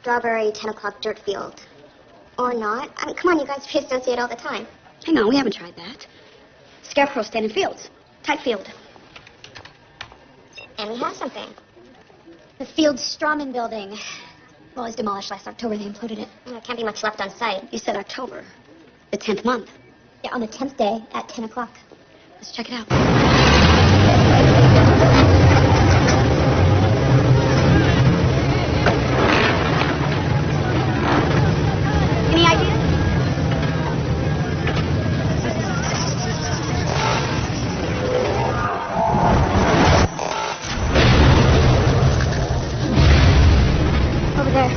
strawberry 10 o'clock dirt field. Or not. I mean, come on, you guys, we associate all the time. Hang on, we haven't tried that. Scarecrow stand in fields. Tight field. And we have something. The Field Strawman building. Well, it was demolished last October. They imploded it. There can't be much left on site. You said October. The 10th month. Yeah, on the 10th day at 10 o'clock. Let's check it out. Any ideas? Over there.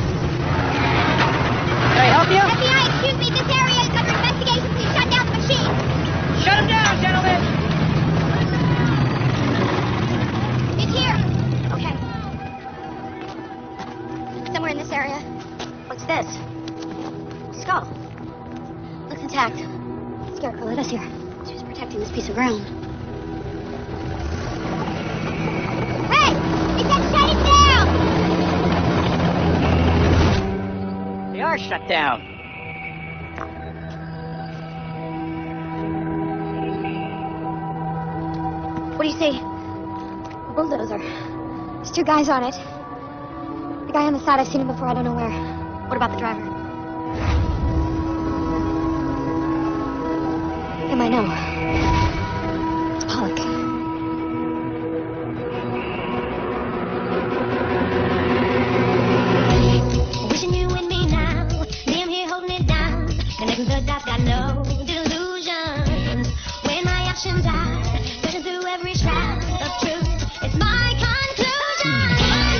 Can I help you? FBI, excuse me, this area is under investigation. Please shut down the machine. Shut him down, gentlemen! It's here. Okay. Somewhere in this area. What's this? Skull. Looks intact. Scarecrow, let us here. She was protecting this piece of ground. Hey! It said shut it down! They are shut down. What do you see? A bulldozer. There's two guys on it. The guy on the side, I've seen him before, I don't know where. What about the driver? Him I know. It's Pollock. Wishing you with me now. Me, I'm here holding it down. Connecting the dots, got no delusions. When my options are searching through every shroud of truth. It's my conclusion.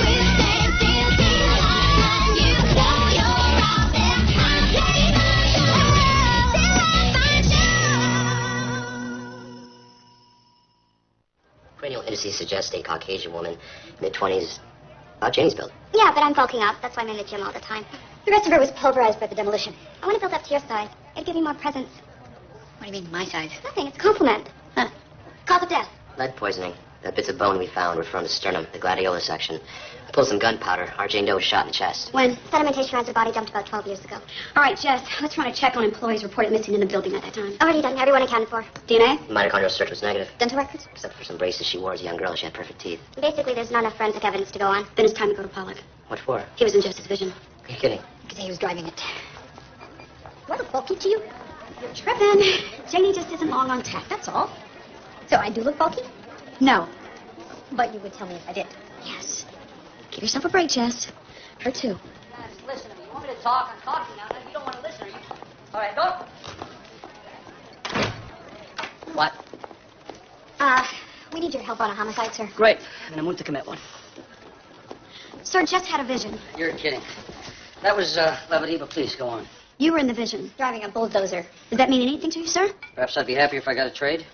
We'll stand still till you know you're out there. I'm playing my world till I find you. Cranial indices suggest a Caucasian woman, mid-20s, about Janie's build. Yeah, but I'm bulking up. That's why I'm in the gym all the time. The rest of her was pulverized by the demolition. I want to build up to your size. It'd give you more presence. What do you mean, my size? Nothing. It's a compliment. Huh. Cause of death. Lead poisoning. That bits of bone we found were from the sternum, the gladiola section. I pulled some gunpowder. Our Jane Doe was shot in the chest. When? Sedimentation as her body dumped about 12 years ago. All right, Jess, let's run a check on employees reported missing in the building at that time. Already done. Everyone accounted for. DNA? Mitochondrial search was negative. Dental records? Except for some braces she wore as a young girl. She had perfect teeth. Basically, there's not enough forensic evidence to go on. Then it's time to go to Pollock. What for? He was in Jess's vision. Are you kidding? Because he was driving it. What a bulky to you. You're tripping. Janie just isn't long on tack, that's all. So I do look bulky? No. But you would tell me if I did. Yes. Give yourself a break, Jess. Her too. Just listen to me. You want me to talk? I'm talking now. You don't want to listen, are you? All right, go. What? We need your help on a homicide, sir. Great. I'm in a mood to commit one. Sir, Jess had a vision. You're kidding. That was levity, but please, go on. You were in the vision, driving a bulldozer. Does that mean anything to you, sir? Perhaps I'd be happier if I got a trade.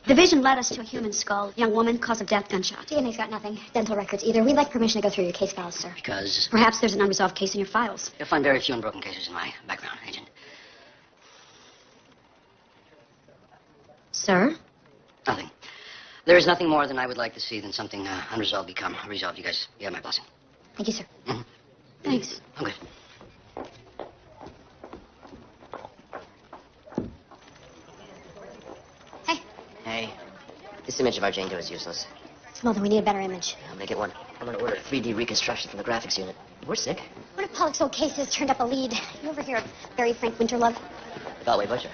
The vision led us to a human skull. Young woman, cause of death, gunshot. DNA's got nothing. Dental records either. We'd like permission to go through your case files, sir. Because Perhaps there's an unresolved case in your files. you'll find very few unbroken cases in my background, Agent. Sir? Nothing. There is nothing more than I would like to see than something unresolved become resolved. You guys, you have my blessing. Thank you, sir. Thanks. I'm good. Hey. Hey. This image of our Jane Doe is useless. Smolder, we need a better image. I'll make it one. I'm going to order a 3D reconstruction from the graphics unit. We're sick. What if Pollock's old cases turned up a lead? You ever hear of Barry Frank Winterlove? The Galway Butcher.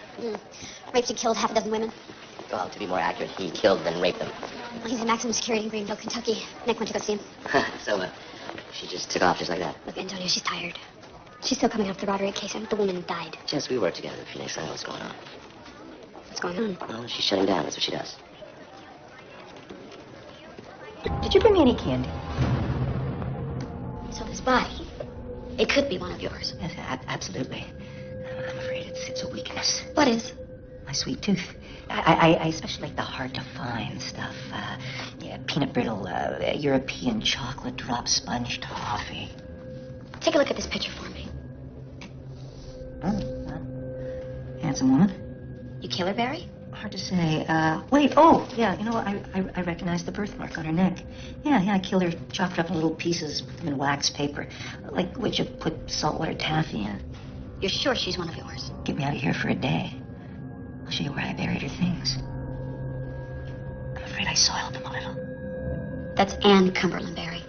Raped and killed half a dozen women. Well, to be more accurate, he killed then raped them. Well, he's in maximum security in Greenville, Kentucky. Nick went to go see him. So, she just took off just like that. Look, Antonio, she's tired. She's still coming off the Roderick case, and the woman died. Jess, we work together at Phoenix. I know what's going on. What's going on? Well, she's shutting down. That's what she does. Did you bring me any candy? So this body, it could be one of yours. Yes, absolutely. I'm afraid it's a weakness. What is? My sweet tooth. I especially like the hard-to-find stuff. Yeah, peanut brittle, European chocolate drop sponge toffee. Take a look at this picture for me. Oh, handsome woman. You kill her, Barry? hard to say. Wait, oh, yeah, you know, I recognize the birthmark on her neck. Yeah, I killed her, chopped her up in little pieces, put them in wax paper. Like what you put saltwater taffy in. You're sure she's one of yours? Get me out of here for a day. I'll show you where I buried her things. I'm afraid I soiled them a little. That's Anne Cumberland Barry.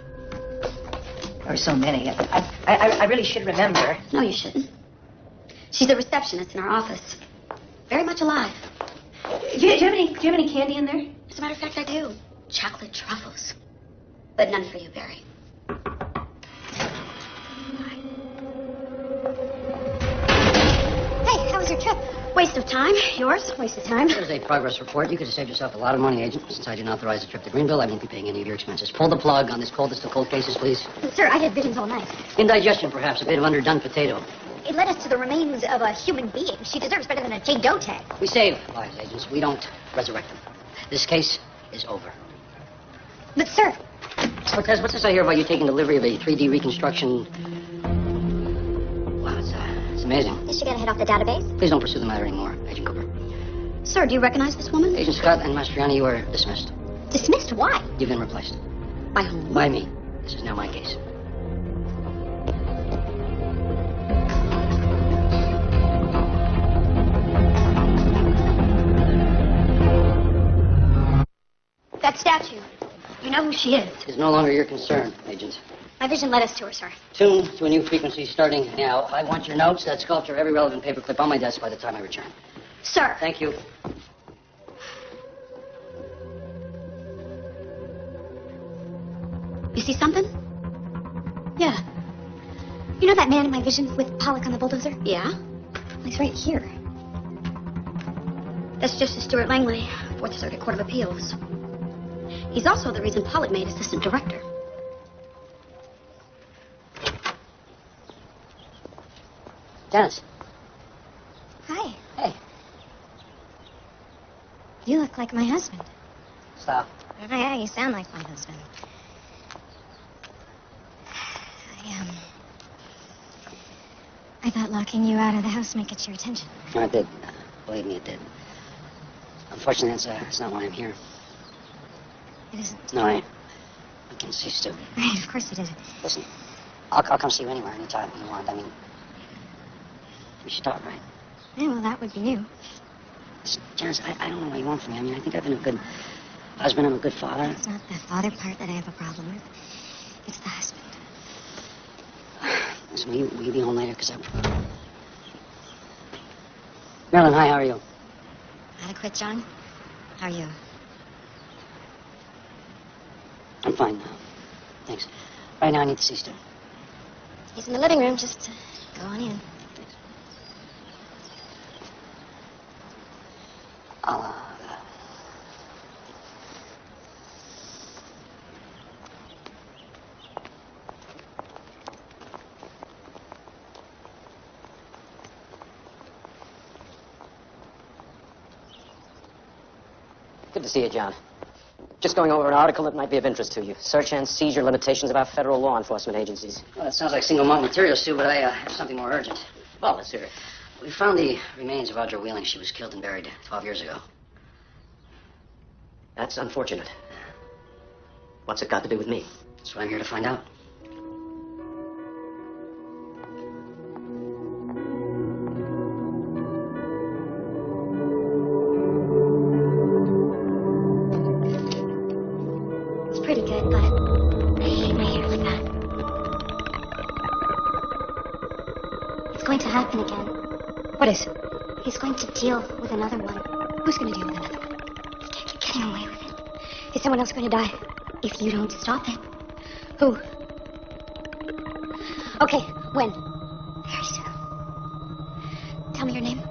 There were so many. I really should remember. No, you shouldn't. She's a receptionist in our office. Very much alive. Do you have any candy in there? As a matter of fact, I do. Chocolate truffles. But none for you, Barry. Hey, how was your trip? Waste of time. Yours? Waste of time. There's a progress report. You could have saved yourself a lot of money, Agent. Since I didn't authorize the trip to Greenville, I won't be paying any of your expenses. Pull the plug on this coldest of cold cases, please. Sir, I had visions all night. Indigestion, perhaps. A bit of underdone potato. It led us to the remains of a human being. She deserves better than a Jane Doe tag. We save lives, agents. We don't resurrect them. This case is over. But, sir... Cortez, what's this I hear about you taking delivery of a 3D reconstruction? Wow, it's amazing. Is she gonna head off the database? Please don't pursue the matter anymore, Agent Cooper. Sir, do you recognize this woman? Agent Scott and Mastriani, you are dismissed. Dismissed? Why? You've been replaced. By whom? By me. This is now my case. That statue. You know who she is. It's no longer your concern, Agent. My vision led us to her, sir. Tune to a new frequency starting now. I want your notes, that sculpture, every relevant paperclip on my desk by the time I return. Sir. Thank you. You see something? Yeah. You know that man in my vision with Pollock on the bulldozer? Yeah. He's right here. That's Justice Stuart Langley, Fourth Circuit Court of Appeals. He's also the reason Pollock made assistant director. Janice. Hi. Hey. You look like my husband. Stop. Yeah, you sound like my husband. I thought locking you out of the house might get your attention. No, it did. Believe me, it did. Unfortunately, that's not why I'm here. It isn't. No, I can see Stu. Right, of course it isn't. Listen, I'll come see you anywhere, anytime you want. I mean, we should talk, right? Yeah, well, that would be new. Listen, Janice, I don't know what you want from me. I mean, I think I've been a good husband. I'm a good father. It's not the father part that I have a problem with. It's the husband. Listen, will you be home later? Because Marilyn, hi, how are you? Adequate, John? How are you? I'm fine now. Thanks. Right now, I need to see Stu. He's in the living room. Just go on in. Thanks. I'll, Good to see you, John. Just going over an article that might be of interest to you. Search and seizure limitations about federal law enforcement agencies. Well, that sounds like single malt material, Stu, but I have something more urgent. Well, let's hear it. We found the remains of Audra Wheeling. She was killed and buried 12 years ago. That's unfortunate. What's it got to do with me? That's what I'm here to find out. It's pretty good, but I hate my hair like that. It's going to happen again. What is? He's going to deal with another one. Who's going to deal with another one? He can't keep getting away with it. Is someone else going to die if you don't stop it? Who? Okay, when? Very soon. Tell me your name.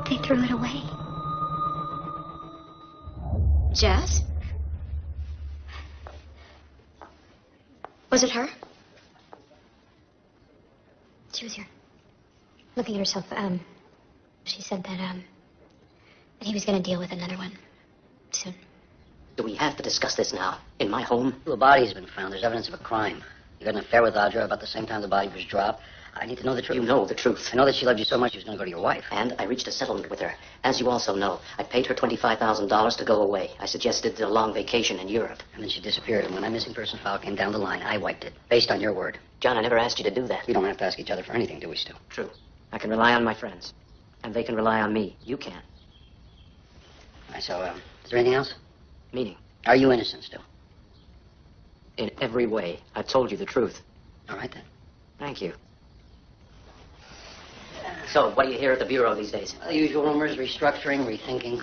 They threw it away. Jess? Was it her? She was here. Looking at herself, she said that he was gonna deal with another one. Soon. Do we have to discuss this now? In my home? A body has been found. There's evidence of a crime. You had an affair with Audra about the same time the body was dropped. I need to know the truth. You know the truth. I know that she loved you so much she was going to go to your wife. And I reached a settlement with her. As you also know, I paid her $25,000 to go away. I suggested a long vacation in Europe. And then she disappeared, and when that missing person file came down the line, I wiped it, based on your word. John, I never asked you to do that. We don't have to ask each other for anything, do we, Stu? True. I can rely on my friends. And they can rely on me. You can't. All right, so, is there anything else? Meaning? Are you innocent, Stu? In every way. I've told you the truth. All right, then. Thank you. So, what do you hear at the Bureau these days? The usual rumors, restructuring, rethinking.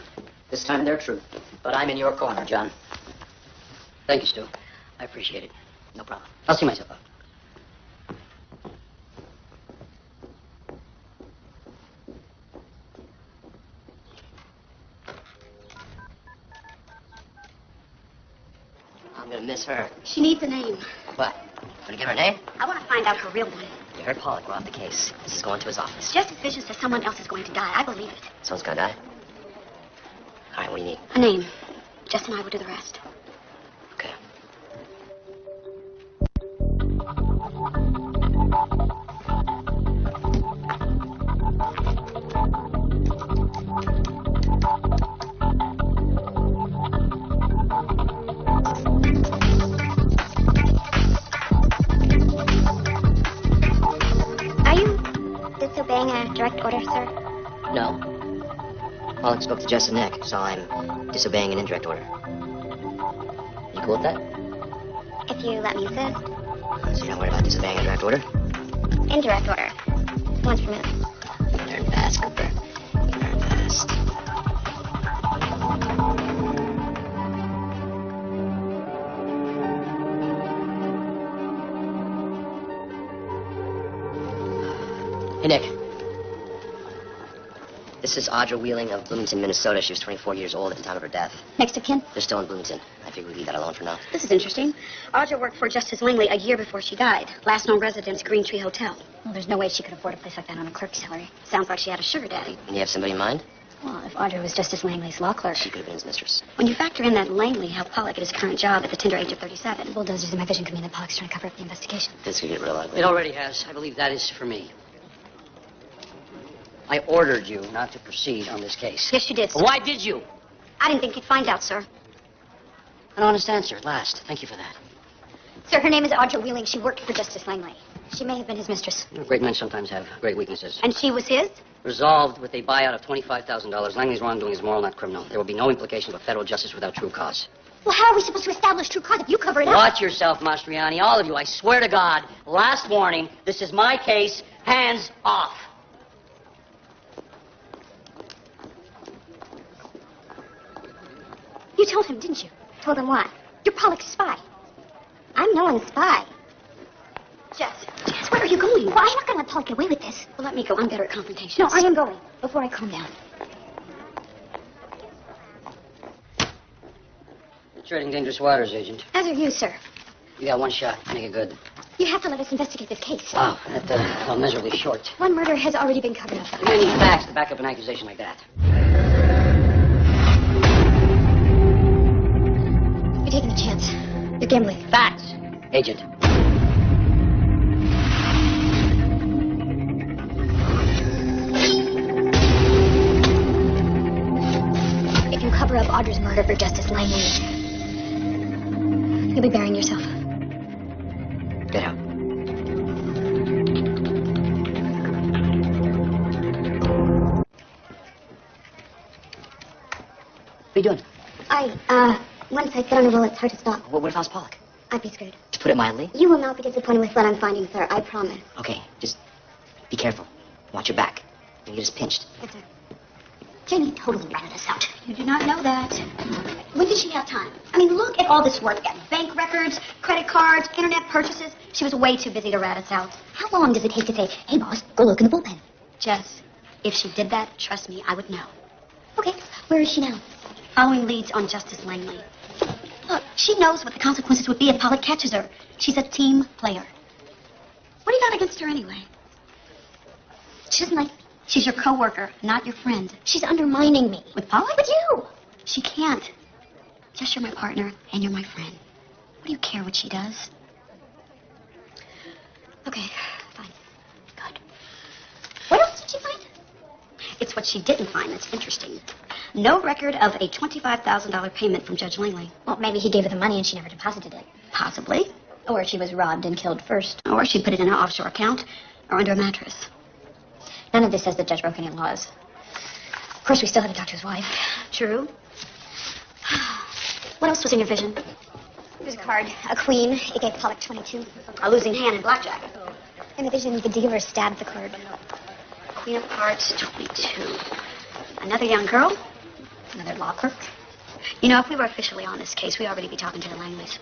This time they're true. But I'm in your corner, John. Thank you, Stu. I appreciate it. No problem. I'll see myself out. I'm gonna miss her. She needs a name. What? Gonna give her a name? I want to find out her real one. You heard Pollock. We're off the case. This is going to his office. Justice Vision says someone else is going to die. I believe it. Someone's gonna die? All right, what do you need? A name. Jess and I will do the rest. Okay. Are you disobeying a direct order, sir? No. Pollock spoke to Jess and Nick, so I'm disobeying an indirect order. You cool with that? If you let me insist. So you're not worried about disobeying a direct order? Indirect order. Once removed. You learn fast, Cooper. You learn fast. Hey, Nick. This is Audra Wheeling of Bloomington, Minnesota. She was 24 years old at the time of her death. Next of kin? They're still in Bloomington. I figure we leave that alone for now. This is interesting. Audra worked for Justice Langley a year before she died. Last known residence, Green Tree Hotel. Well, there's no way she could afford a place like that on a clerk's salary. Sounds like she had a sugar daddy. And you have somebody in mind? Well, if Audrey was Justice Langley's law clerk. She could have been his mistress. When you factor in that Langley helped Pollock at his current job at the tender age of 37. Bulldozers in my vision could mean that Pollock's trying to cover up the investigation. This could get real ugly. It already has. I believe that is for me. I ordered you not to proceed on this case. Yes, you did, sir. Why did you? I didn't think you'd find out, sir. I don't understand, sir. At last. Thank you for that. Sir, her name is Audra Wheeling. She worked for Justice Langley. She may have been his mistress. You know, great men sometimes have great weaknesses. And she was his? Resolved with a buyout of $25,000. Langley's wrongdoing is moral, not criminal. There will be no implications of federal justice without true cause. Well, how are we supposed to establish true cause if you cover it up? Watch yourself, Mastriani. All of you. I swear to God. Last warning. This is my case. Hands off. You told him, didn't you? Told him what? You're Pollock's spy. I'm no one's spy. Jess, where are you going? Well, I'm not going to let Pollock get away with this. Well, let me go. I'm better at confrontations. No, I am going. Before I calm down. You're treading dangerous waters, Agent. As are you, sir. You got one shot. Make it good. You have to let us investigate this case. Wow, that fell miserably short. One murder has already been covered up. You need facts to back up an accusation like that. You're taking a chance. You're gambling. Facts, Agent. If you cover up Audra's murder for Justice Langley, you'll be burying yourself. Get out. What are you doing? Once I get on a roll, it's hard to stop. What if I was Pollock? I'd be screwed. To put it mildly? You will not be disappointed with what I'm finding, sir. I promise. Okay, just be careful. Watch your back. You just pinched. Yes, sir. Jenny totally ratted us out. You do not know that. When did she have time? I mean, look at all this work. Bank records, credit cards, internet purchases. She was way too busy to rat us out. How long does it take to say, hey, boss, go look in the bullpen? Jess, if she did that, trust me, I would know. Okay, where is she now? Following leads on Justice Langley. Look, she knows what the consequences would be if Pollock catches her. She's a team player. What do you got against her anyway? She doesn't like me. She's your coworker, not your friend. She's undermining me. With Pollock? With you! She can't. Jess, you're my partner, and you're my friend. What do you care what she does? Okay, fine. Good. find? It's what she didn't find that's interesting. No record of a $25,000 payment from Judge Langley. Well, maybe he gave her the money and she never deposited it. Possibly. Or she was robbed and killed first. Or she put it in her offshore account or under a mattress. None of this says the judge broke any laws. Of course, we still have the doctor's wife. True. What else was in your vision? There's a card, a queen. It gave Pollock 22. A losing hand in blackjack. In the vision, the dealer stabbed the card. Queen of Hearts, 22. Another young girl. Another law clerk. You know, if we were officially on this case, we'd already be talking to the Langleys.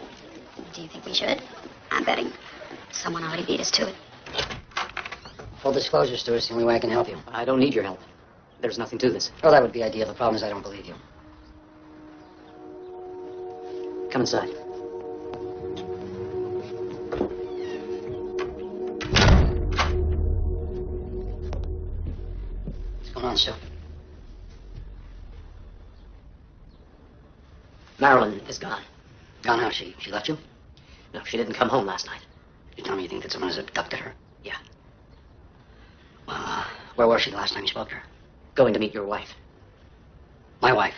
Do you think we should? I'm betting someone already beat us to it. Full disclosure, Stuart, it's the only way I can help you. I don't need your help. There's nothing to this. Well, that would be ideal. The problem is I don't believe you. Come inside. What's going on, Stu? Marilyn is gone. Gone how? She left you? No, she didn't come home last night. You tell me you think that someone has abducted her? Yeah. Well, where was she the last time you spoke to her? Going to meet your wife. My wife.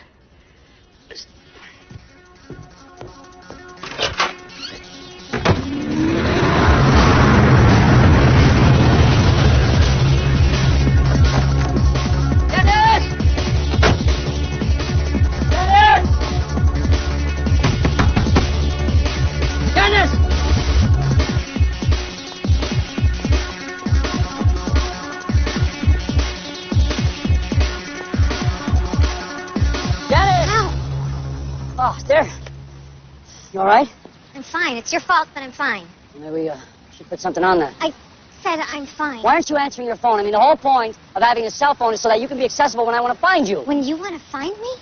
You all right? I'm fine. It's your fault, but I'm fine. Maybe we should put something on that. I said I'm fine. Why aren't you answering your phone? I mean, the whole point of having a cell phone is so that you can be accessible when I want to find you. When you want to find me?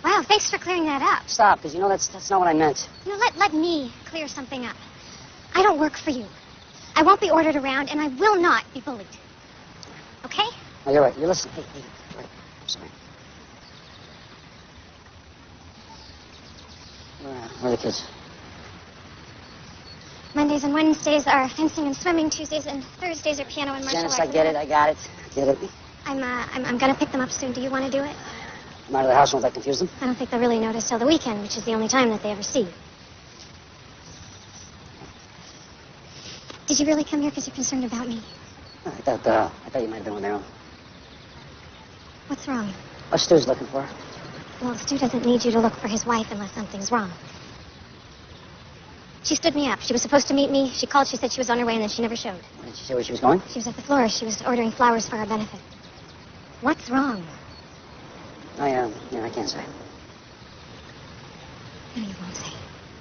Wow, thanks for clearing that up. Stop, because you know that's not what I meant. You know, let me clear something up. I don't work for you. I won't be ordered around, and I will not be bullied. Okay? Oh, you're right. You're listening. Hey, right. I'm sorry. Where are the kids? Mondays and Wednesdays are fencing and swimming. Tuesdays and Thursdays are piano and martial arts. Janice, I get it. I got it. Get it. I'm gonna pick them up soon. Do you want to do it? I'm out of the house. Won't that confuse them? I don't think they'll really notice till the weekend, which is the only time that they ever see. Did you really come here because you're concerned about me? I thought you might have been on their own. What's wrong? What Stu's looking for? Well, Stu doesn't need you to look for his wife unless something's wrong. She stood me up. She was supposed to meet me. She called. She said she was on her way, and then she never showed. Did she say where she was going? She was at the florist. She was ordering flowers for our benefit. What's wrong? I can't say. No, you won't say.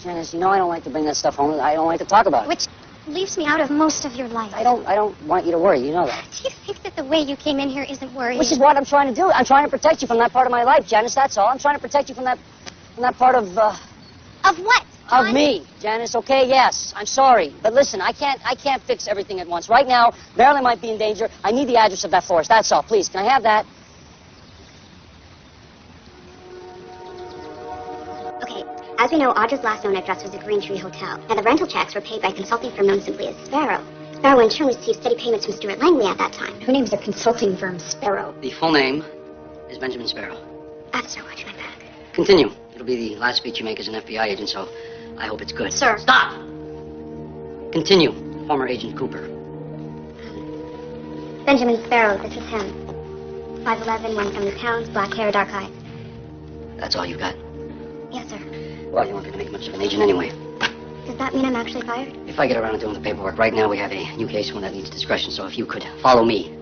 Janice, you know I don't like to bring that stuff home. I don't like to talk about it. Which leaves me out of most of your life. I don't want you to worry. You know that. Do you think that the way you came in here isn't worrying? Which is what I'm trying to do. I'm trying to protect you from that part of my life, Janice. That's all. I'm trying to protect you from that part of. Of what? Of me, Janice. Okay, yes. I'm sorry, but listen, I can't fix everything at once. Right now, Marilyn might be in danger. I need the address of that florist. That's all. Please, can I have that? Okay, as we know, Audra's last known address was the Green Tree Hotel. Now, the rental checks were paid by a consulting firm known simply as Sparrow. Sparrow, in turn, received steady payments from Stuart Langley at that time. Who names their consulting firm Sparrow? The full name is Benjamin Sparrow. That's so much my back. Continue. It'll be the last speech you make as an FBI agent, so I hope it's good. Sir. Stop! Continue. Former Agent Cooper. Benjamin Sparrow, this is him. 5'11", one from the towns, black hair, dark eyes. That's all you got? Yes, sir. Well, you weren't going to make much of an agent anyway. Does that mean I'm actually fired? If I get around to doing the paperwork, right now we have a new case, one that needs discretion, so if you could follow me.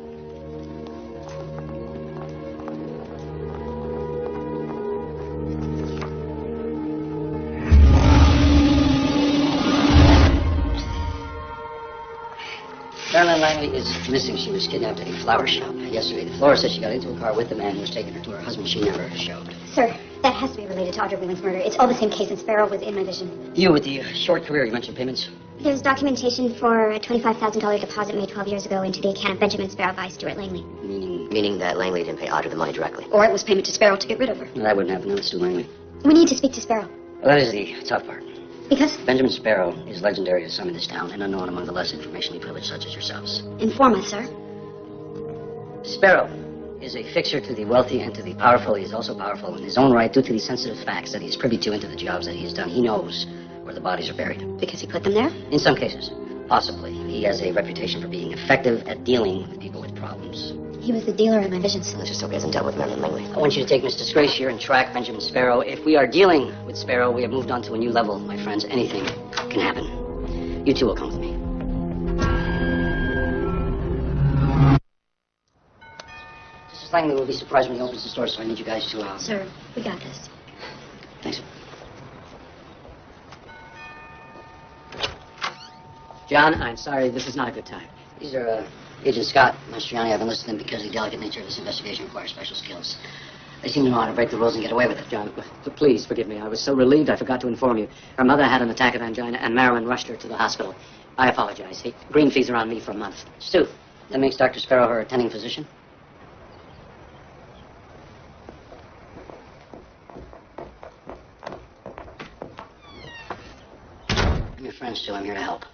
Marilyn Langley is missing. She was kidnapped at a flower shop yesterday. The florist said she got into a car with the man who was taking her to her husband. She never showed. Sir, that has to be related to Audra Wheelan's murder. It's all the same case, and Sparrow was in my vision. You with the short career, you mentioned payments? There's documentation for a $25,000 deposit made 12 years ago into the account of Benjamin Sparrow by Stuart Langley. Meaning that Langley didn't pay Audra the money directly. Or it was payment to Sparrow to get rid of her. No, that wouldn't happen. No, it's Stu Langley. We need to speak to Sparrow. Well, that is the tough part. Because? Benjamin Sparrow is legendary to some in this town and unknown among the less informationally privileged such as yourselves. Inform us, sir. Sparrow is a fixture to the wealthy and to the powerful. He is also powerful in his own right due to the sensitive facts that he is privy to into the jobs that he has done. He knows where the bodies are buried. Because he put them there? In some cases, possibly. He has a reputation for being effective at dealing with people with problems. He was the dealer in my vision store. Let's just hope he hasn't dealt with Marilyn Langley. I want you to take Miss Disgrace here and track Benjamin Sparrow. If we are dealing with Sparrow, we have moved on to a new level, my friends. Anything can happen. You two will come with me. Mrs. Langley will be surprised when he opens the store, so I need you guys to... Sir, we got this. Thanks. John, I'm sorry, this is not a good time. These are Agent Scott, Mastriani. I've enlisted them because the delicate nature of this investigation requires special skills. They seem to know how to break the rules and get away with it. John, please forgive me. I was so relieved I forgot to inform you. Her mother had an attack of angina, and Marilyn rushed her to the hospital. I apologize. Green fees are on me for a month. Stu, that makes Dr. Sparrow her attending physician? I'm your friend, Stu. I'm here to help.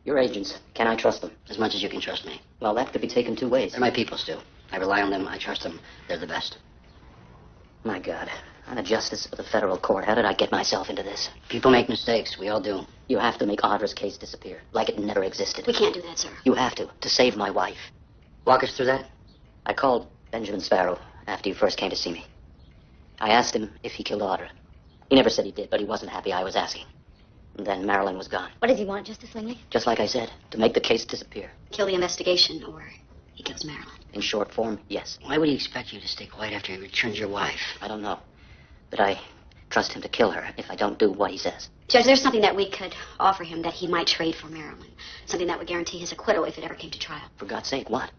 Your agents. Can I trust them? As much as you can trust me. Well, that could be taken two ways. They're my people, Stu. I rely on them. I trust them. They're the best. My God. I'm a justice of the federal court. How did I get myself into this? People make mistakes. We all do. You have to make Audra's case disappear, like it never existed. We can't do that, sir. You have to save my wife. Walk us through that. I called Benjamin Sparrow after you first came to see me. I asked him if he killed Audra. He never said he did, but he wasn't happy I was asking. And then Marilyn was gone. What does he want, Justice Langley? Just like I said, to make the case disappear. Kill the investigation, or he kills Marilyn. In short form, yes. Why would he expect you to stay quiet after he returns your wife? I don't know. But I trust him to kill her if I don't do what he says. Judge, there's something that we could offer him that he might trade for Marilyn. Something that would guarantee his acquittal if it ever came to trial. For God's sake, what?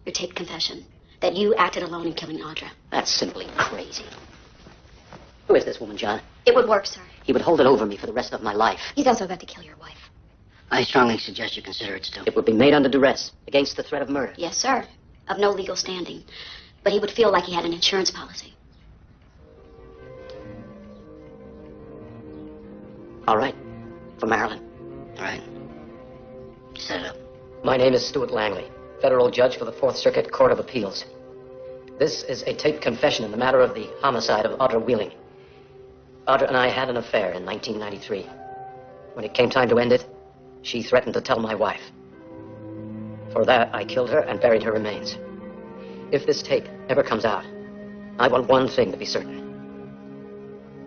Your taped confession. That you acted alone in killing Audra. That's simply crazy. Who is this woman, John? It would work, sir. He would hold it over me for the rest of my life. He's also about to kill your wife. I strongly suggest you consider it, Stu. It would be made under duress, against the threat of murder. Yes, sir. Of no legal standing. But he would feel like he had an insurance policy. All right. For Marilyn. All right. Set it up. My name is Stuart Langley, federal judge for the Fourth Circuit Court of Appeals. This is a taped confession in the matter of the homicide of Audra Wheeling. Audra and I had an affair in 1993. When it came time to end it, she threatened to tell my wife. For that, I killed her and buried her remains. If this tape ever comes out, I want one thing to be certain.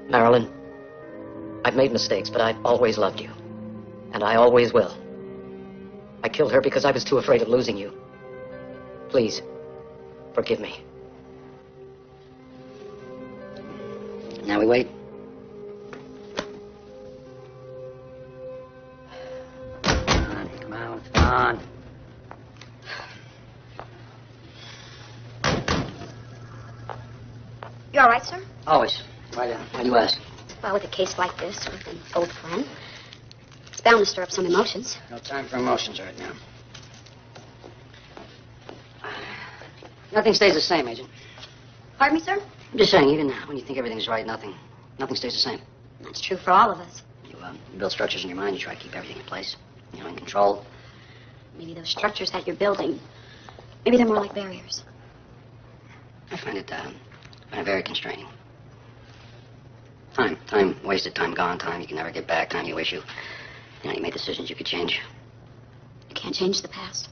Marilyn, I've made mistakes, but I've always loved you. And I always will. I killed her because I was too afraid of losing you. Please, forgive me. Now we wait. Come on, come on. You all right, sir? Always. Why do you ask? Well, with a case like this, with an old friend, it's bound to stir up some emotions. No time for emotions right now. Nothing stays the same, Agent. Pardon me, sir? I'm just saying, even when you think everything's right, nothing stays the same. That's true for all of us. You build structures in your mind, you try to keep everything in place, in control. Maybe those structures that you're building, maybe they're more like barriers. I find it very constraining. Time wasted, time gone, time you can never get back, time you wish you made decisions you could change. You can't change the past.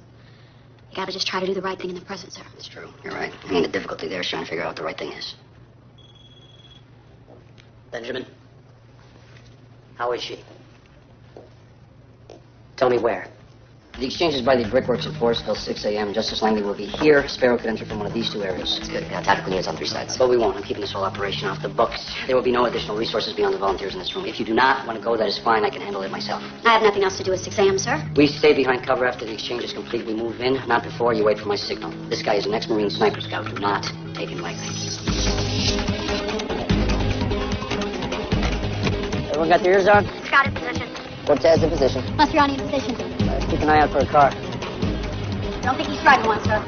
You gotta just try to do the right thing in the present, sir. It's true, you're right. I mean, the difficulty there is trying to figure out what the right thing is. Benjamin, how is she? Tell me where. The exchange is by the brickworks at Forestville, 6 a.m. Justice Langley will be here. Sparrow could enter from one of these two areas. It's good. Tactical units on 3 sides. But we won't. I'm keeping this whole operation off the books. There will be no additional resources beyond the volunteers in this room. If you do not want to go, that is fine. I can handle it myself. I have nothing else to do at 6 a.m., sir. We stay behind cover after the exchange is complete. We move in, not before. You wait for my signal. This guy is an ex-Marine sniper scout. Do not take him lightly. Everyone got their ears on? Scott in position. Cortez in position. Mastriani in position. Keep an eye out for a car. I don't think he's driving one, sir.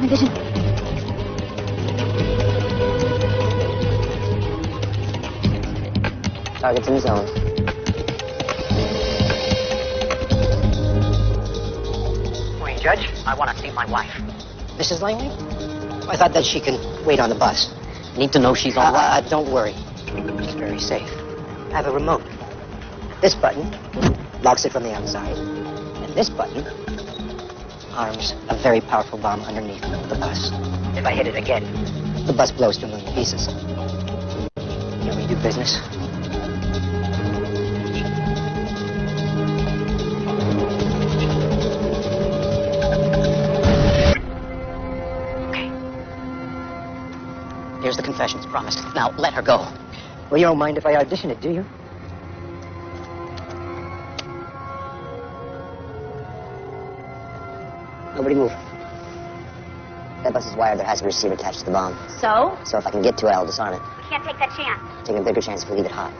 vision. Target's in the zone. Morning, Judge. I want to see my wife. Mrs. Langley? I thought that she can wait on the bus. Need to know she's all right. Don't worry. She's very safe. I have a remote. This button locks it from the outside. And this button arms a very powerful bomb underneath the bus. If I hit it again, the bus blows to a million pieces. Can we do business? Here's the confessions, promised. Now, let her go. Well, you don't mind if I audition it, do you? Nobody move. That bus is wired. There has a receiver attached to the bomb. So? So if I can get to it, I'll disarm it. We can't take that chance. Taking a bigger chance if we leave it hot.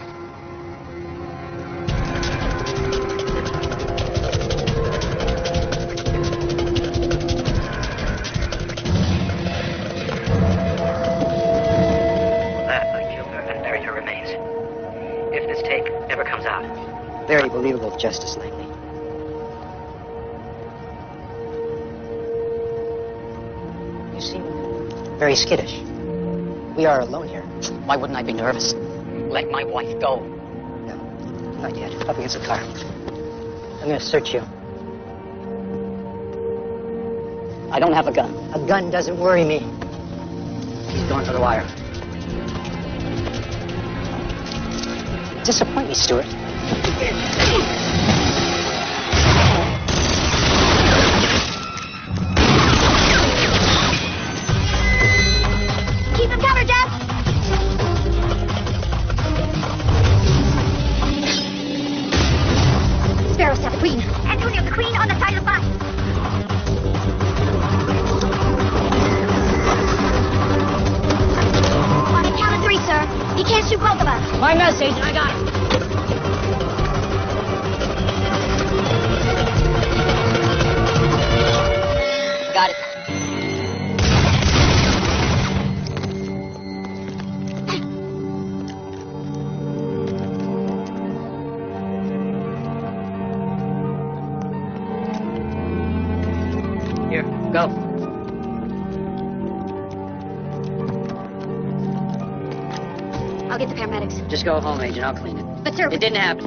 I killed her and buried her remains. If this tape ever comes out. Very believable, Justice Langley. You seem very skittish. We are alone here. Why wouldn't I be nervous? Let my wife go. No, not yet. Up against the car. I'm going to search you. I don't have a gun. A gun doesn't worry me. He's going for the wire. Disappoint me, Stuart. Keep him covered, Jeff! Sparrow's got the queen. Antonio, the queen on the side of the bus. On the count of 3, sir. He can't shoot both of us. My message, I got it. Got it. Here, go. I'll get the paramedics. Just go home, Agent. I'll clean it. But, sir, It didn't happen.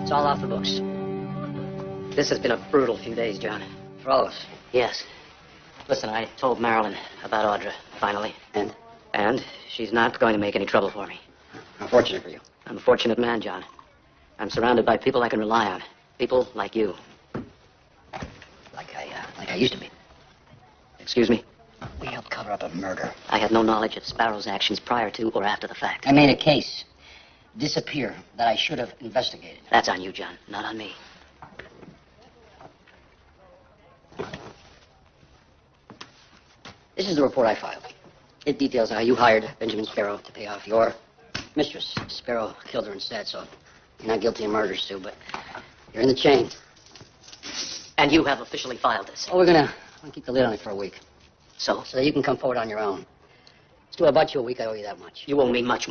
It's all off the books. This has been a brutal few days, John. For all of us. Yes. Listen, I told Marilyn about Audra, finally. And? And she's not going to make any trouble for me. Unfortunate for you. I'm a fortunate man, John. I'm surrounded by people I can rely on. People like you. Like I used to be. Excuse me? We helped cover up a murder. I had no knowledge of Sparrow's actions prior to or after the fact. I made a case. Disappear that I should have investigated. That's on you, John, not on me. This is the report I filed. It details how you hired Benjamin Sparrow to pay off your mistress. Sparrow killed her instead, so you're not guilty of murder, Stu, but you're in the chain. And you have officially filed this. Oh, we're gonna keep the lid on it for a week. So? So that you can come forward on your own. Stu, I bought you a week, I owe you that much. You owe me much more.